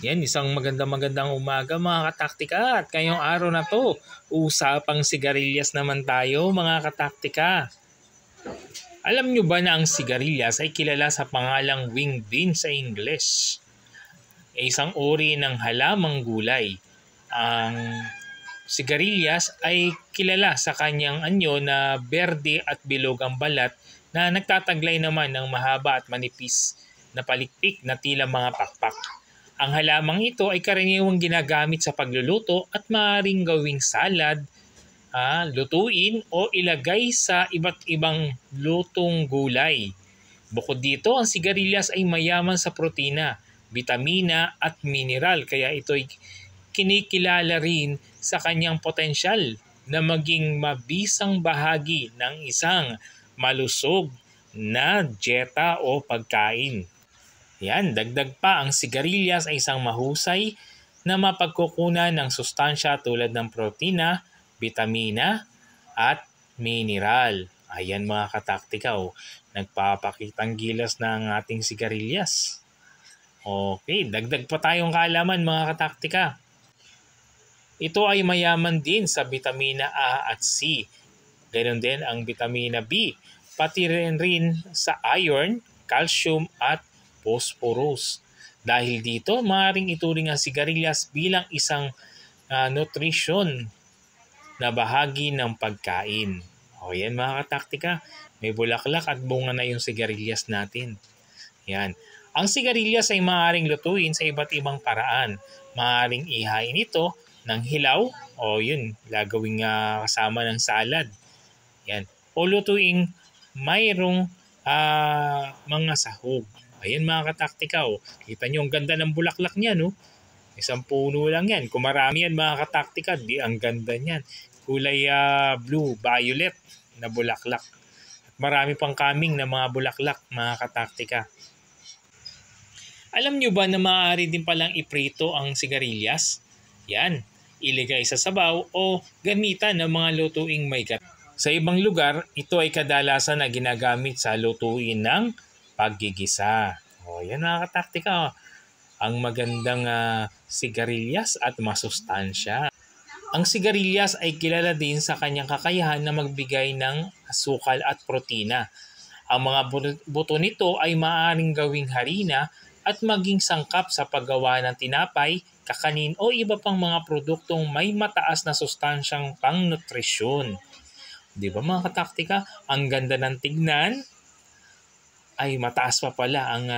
Yan, isang magandang umaga mga kataktika. At ngayong araw na to, usapang sigarilyas naman tayo mga kataktika. Alam nyo ba na ang sigarilyas ay kilala sa pangalang wing bean sa Ingles? Isang uri ng halamang gulay. Ang sigarilyas ay kilala sa kanyang anyo na berde at bilog ang balat na nagtataglay naman ng mahaba at manipis na palikpik na tila mga pakpak. Ang halamang ito ay karaniwang ginagamit sa pagluluto at maaaring gawing salad, lutuin o ilagay sa iba't ibang lutong gulay. Bukod dito, ang sigarilyas ay mayaman sa protina, bitamina at mineral kaya ito ay kinikilala rin sa kanyang potensyal na maging mabisang bahagi ng isang malusog na dieta o pagkain. Yan, dagdag pa, ang sigarilyas ay isang mahusay na mapagkukunan ng sustansya tulad ng protina, bitamina at mineral. Ayan mga kataktika, nagpapakitang gilas na ang ating sigarilyas. Okay, dagdag pa tayong kaalaman mga kataktika. Ito ay mayaman din sa bitamina A at C. Ganon din ang bitamina B, pati rin sa iron, calcium at phosphorus. Dahil dito, maaaring ituring ang sigarilyas bilang isang nutrition na bahagi ng pagkain. O yan mga kataktika, may bulaklak at bunga na yung sigarilyas natin. Yan. Ang sigarilyas ay maaaring lutuin sa iba't ibang paraan. Maaaring ihain ito ng hilaw o yun, gagawing kasama ng salad. Yan. O lutuing mayroong mga sahog. Ayan mga kataktika, kita nyo ang ganda ng bulaklak niya, no? Isang puno lang yan. Kung marami yan mga kataktika, di ang ganda niyan. Kulay blue, violet na bulaklak. At marami pang kaming na mga bulaklak mga kataktika. Alam nyo ba na maaari din palang iprito ang sigarilyas? Yan, iligay sa sabaw o gamitan ng mga lutuing may gat. Sa ibang lugar, ito ay kadalasan na ginagamit sa lutuin ng paggigisa. O yan mga kataktika, ang magandang sigarilyas at masustansya. Ang sigarilyas ay kilala din sa kanyang kakayahan na magbigay ng asukal at protina. Ang mga buto nito ay maaaring gawing harina at maging sangkap sa paggawa ng tinapay, kakanin o iba pang mga produktong may mataas na sustansyang pangnutrisyon. Di ba mga kataktika? Ang ganda ng tignan, ay mataas pa pala ang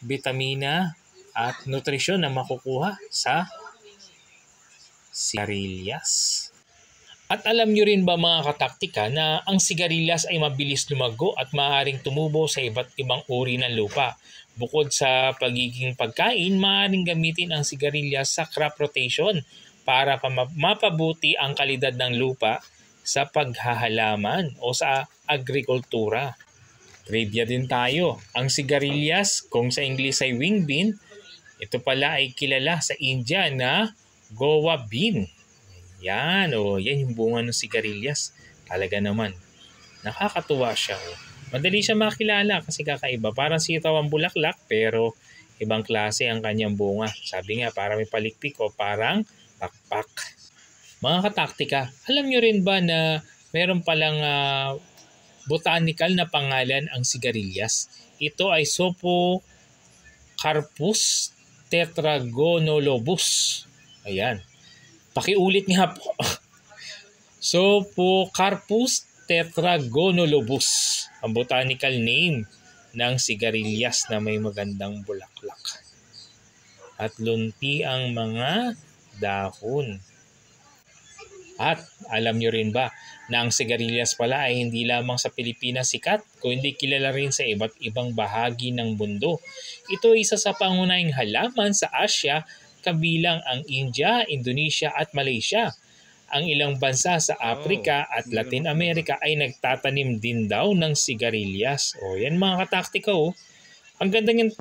bitamina at nutrisyon na makukuha sa sigarilyas. At alam nyo rin ba mga kataktika na ang sigarilyas ay mabilis lumago at maaaring tumubo sa iba't ibang uri ng lupa. Bukod sa pagiging pagkain, maaaring gamitin ang sigarilyas sa crop rotation para mapabuti ang kalidad ng lupa sa paghahalaman o sa agrikultura. Trivia din tayo. Ang sigarilyas, kung sa English ay wing bean, ito pala ay kilala sa India na goa bean. Yan, yan yung bunga ng sigarilyas. Talaga naman. Nakakatuwa siya. Madali siya makilala kasi kakaiba. Parang sitaw ang bulaklak pero ibang klase ang kanyang bunga. Sabi nga, parang may palikpik o parang pakpak. Mga kataktika, alam nyo rin ba na meron palang botanical na pangalan ang sigarilyas? Ito ay Sophocarpus tetragonolobus. Ayan. Pakiulit nga po. Sophocarpus tetragonolobus. Ang botanical name ng sigarilyas na may magandang bulaklak. At lunti ang mga dahon. At alam nyo rin ba na ang sigarilyas pala ay hindi lamang sa Pilipinas sikat, kundi kilala rin sa iba't ibang bahagi ng mundo. Ito ay isa sa pangunahing halaman sa Asia, kabilang ang India, Indonesia at Malaysia. Ang ilang bansa sa Africa at Latin America ay nagtatanim din daw ng sigarilyas. O yan mga kataktika, ang ganda niyan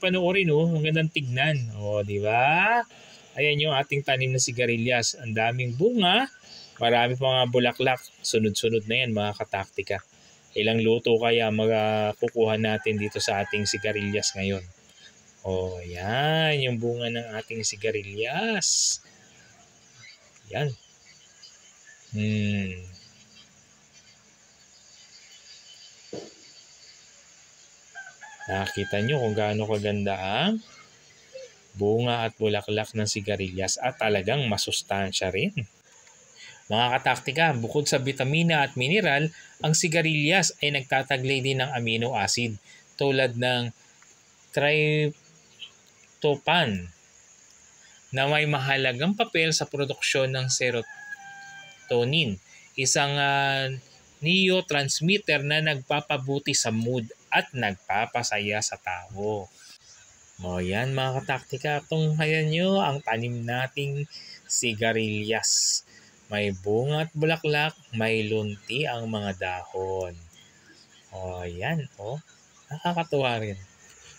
panoorin, ang gandang tignan. O di ba? Ayan yung ating tanim na sigarilyas. Ang daming bunga, marami pa mga bulaklak. Sunod-sunod na yan mga kataktika. Ilang luto kaya kukuha natin dito sa ating sigarilyas ngayon. Oh, yan. Yung bunga ng ating sigarilyas. Yan. Nakita nyo kung gaano kaganda ang bunga at bulaklak ng sigarilyas at talagang masustansya rin. Mga kataktika, bukod sa bitamina at mineral, ang sigarilyas ay nagtataglay din ng amino acid tulad ng tryptophan na may mahalagang papel sa produksyon ng serotonin, isang neurotransmitter na nagpapabuti sa mood at nagpapasaya sa tao. O yan mga kataktika, tunghayan nyo ang tanim nating sigarilyas. May bunga at bulaklak, may lunti ang mga dahon. O yan, nakakatuwa rin.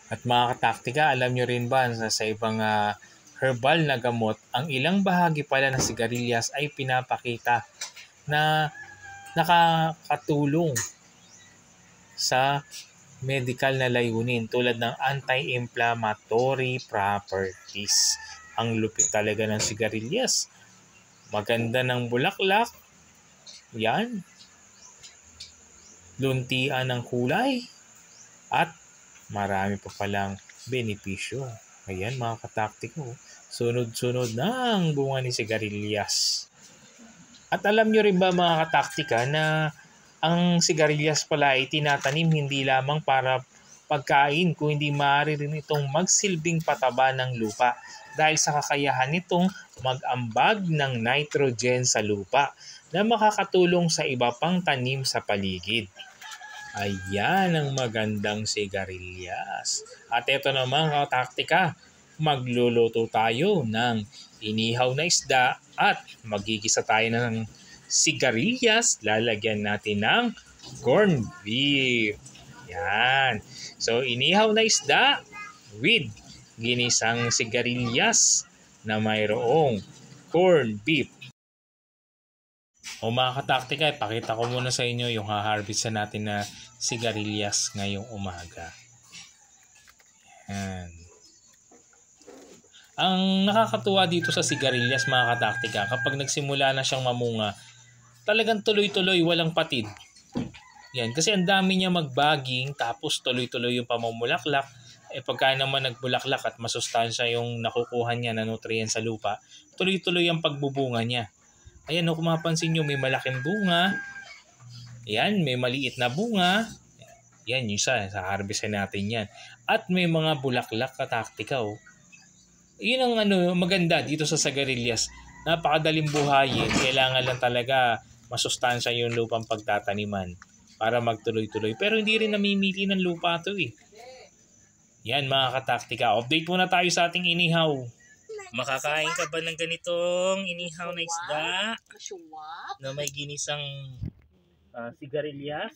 At mga kataktika, alam nyo rin ba sa ibang herbal na gamot, ang ilang bahagi pala ng sigarilyas ay pinapakita na nakakatulong sa medical na layunin tulad ng anti-inflammatory properties. Ang lupit talaga ng sigarilyas. Maganda ng bulaklak. Yan. Luntian ng kulay. At marami pa palang benepisyo. Ayan mga kataktiko. Sunod-sunod na ang bunga ni sigarilyas. At alam nyo rin ba mga kataktika na ang sigarilyas pala ay tinatanim hindi lamang para pagkain kung hindi maaari rin itong magsilbing pataba ng lupa dahil sa kakayahan nitong mag-ambag ng nitrogen sa lupa na makakatulong sa iba pang tanim sa paligid. Ayan ang magandang sigarilyas. At ito naman kataktika, magluluto tayo ng inihaw na isda at magigisa tayo ng sigarilyas, lalagyan natin ng corned beef. Yan. So, inihaw na isda with ginisang sigarilyas na mayroong corned beef. O mga kataktika, ipakita ko muna sa inyo yung haharvest natin na sigarilyas ngayong umaga. Yan. Ang nakakatuwa dito sa sigarilyas mga kataktika, kapag nagsimula na siyang mamunga, talagang tuloy-tuloy, walang patid. Yan, kasi ang dami niya magbaging tapos tuloy-tuloy yung pamumulaklak. Pagka naman nagbulaklak at masustansya yung nakukuha niya na nutrients sa lupa, tuloy-tuloy ang pagbubunga niya. Ayan, kung mapapansin nyo, may malaking bunga. Yan, may maliit na bunga. Yan, yung sa harvest natin yan. At may mga bulaklak kataktika. Yun ang maganda dito sa sigarilyas. Napakadaling buhayin. Kailangan lang talaga masustansya yung lupang pagtataniman para magtuloy-tuloy. Pero hindi rin namimili ng lupa ito eh. Yan mga kataktika. Update muna tayo sa ating inihaw. Makakain ka ba ng ganitong inihaw na isda na may ginisang sigarilyas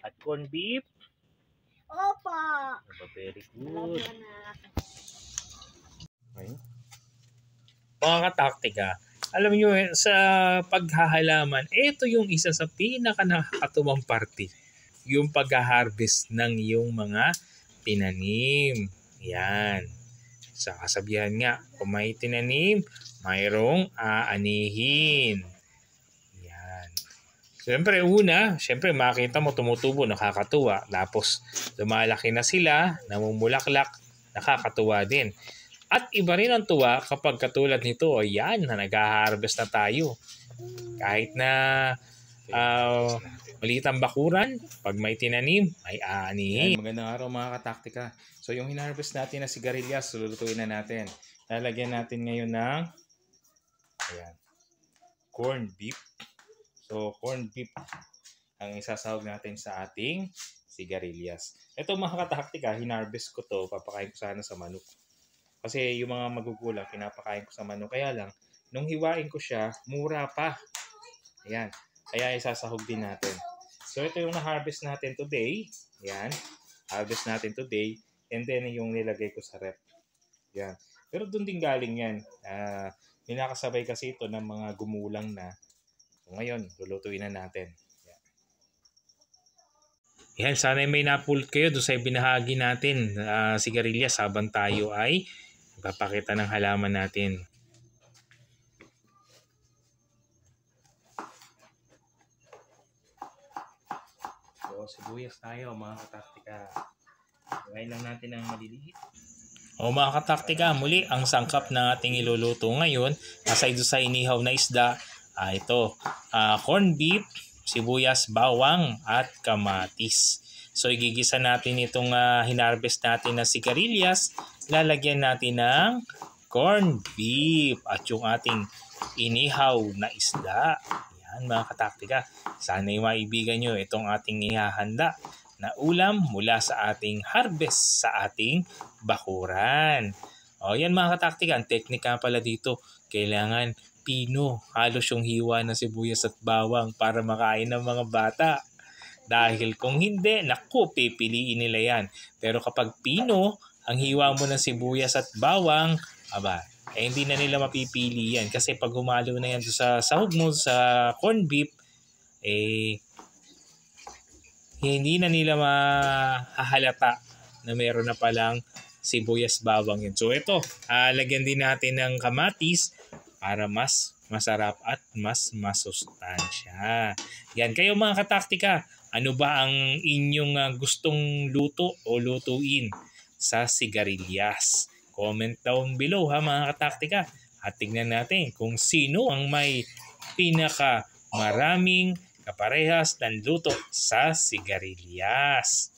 at corned beef? Opa! Very good. Okay. Mga kataktika, alam nyo sa paghahalaman, ito yung isa sa pinaka-nakakatuwang parte. Yung pag-harvest ng iyong mga tinanim. Yan. Sa kasabihan nga, kung may tinanim, mayroong aanihin. Yan. Siyempre makita mo tumutubo, nakakatuwa. Tapos lumalaki na sila, namumulaklak, nakakatuwa din. At iba rin ang tuwa kapag katulad nito, ayan, na nag-harvest na tayo. Kahit na maliit ang bakuran, pag may tinanim, may aanihin. Magandang araw mga kataktika. So yung hinarvest natin na sigarilyas, lulutuin na natin. Lalagyan natin ngayon ng corned beef. So corned beef ang isasahog natin sa ating sigarilyas. Ito mga kataktika, hinarvest ko to, papakain ko sana sa manok. Kasi yung mga magugulang, pinapakain ko sa manok. Kaya lang, nung hiwain ko siya, mura pa. Ayan. Kaya isasahog din natin. So ito yung na-harvest natin today. Ayan. Harvest natin today. And then yung nilagay ko sa rep. Yan. Pero doon din galing yan. Ninakasabay kasi ito ng mga gumulang na. So ngayon, lulutuin na natin. Yan. Yan, sana may napulot kayo doon sa binahagi natin sigarilyas habang tayo ay papakita ng halaman natin. So, sibuyas tayo mga kataktika. Lagay lang natin ang maliliit. O mga kataktika, muli ang sangkap na ating iluluto ngayon, aside sa inihaw na isda, ito, corned beef, sibuyas, bawang at kamatis. So igigisa natin itong hinarvest natin na sigarilyas, lalagyan natin ng corned beef at yung ating inihaw na isda. Yan mga kataktika, sana'y maibigan nyo itong ating ihahanda na ulam mula sa ating harvest sa ating bakuran. O yan mga kataktika, ang teknika pala dito, kailangan pino, halos yung hiwa ng sibuyas at bawang para makain ng mga bata. Dahil kung hindi, naku, pipiliin nila yan. Pero kapag pino, ang hiwa mo ng sibuyas at bawang, hindi na nila mapipili yan. Kasi pag humalo na yan sa sahog mo, sa corned beef, hindi na nila mahahalata na meron na palang sibuyas bawang yun. So ito, lagyan din natin ng kamatis para mas masarap at mas masustansya. Yan, kayo mga kataktika, ano ba ang inyong gustong luto o lutuin sa sigarilyas? Comment down below ha mga kataktika. At tignan natin kung sino ang may pinaka maraming kaparehas ng luto sa sigarilyas.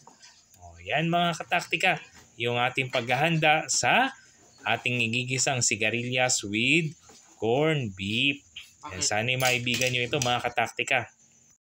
O yan mga kataktika, yung ating paghahanda sa ating igigisang sigarilyas with corned beef. Yan, sana'y maibigan nyo ito mga kataktika.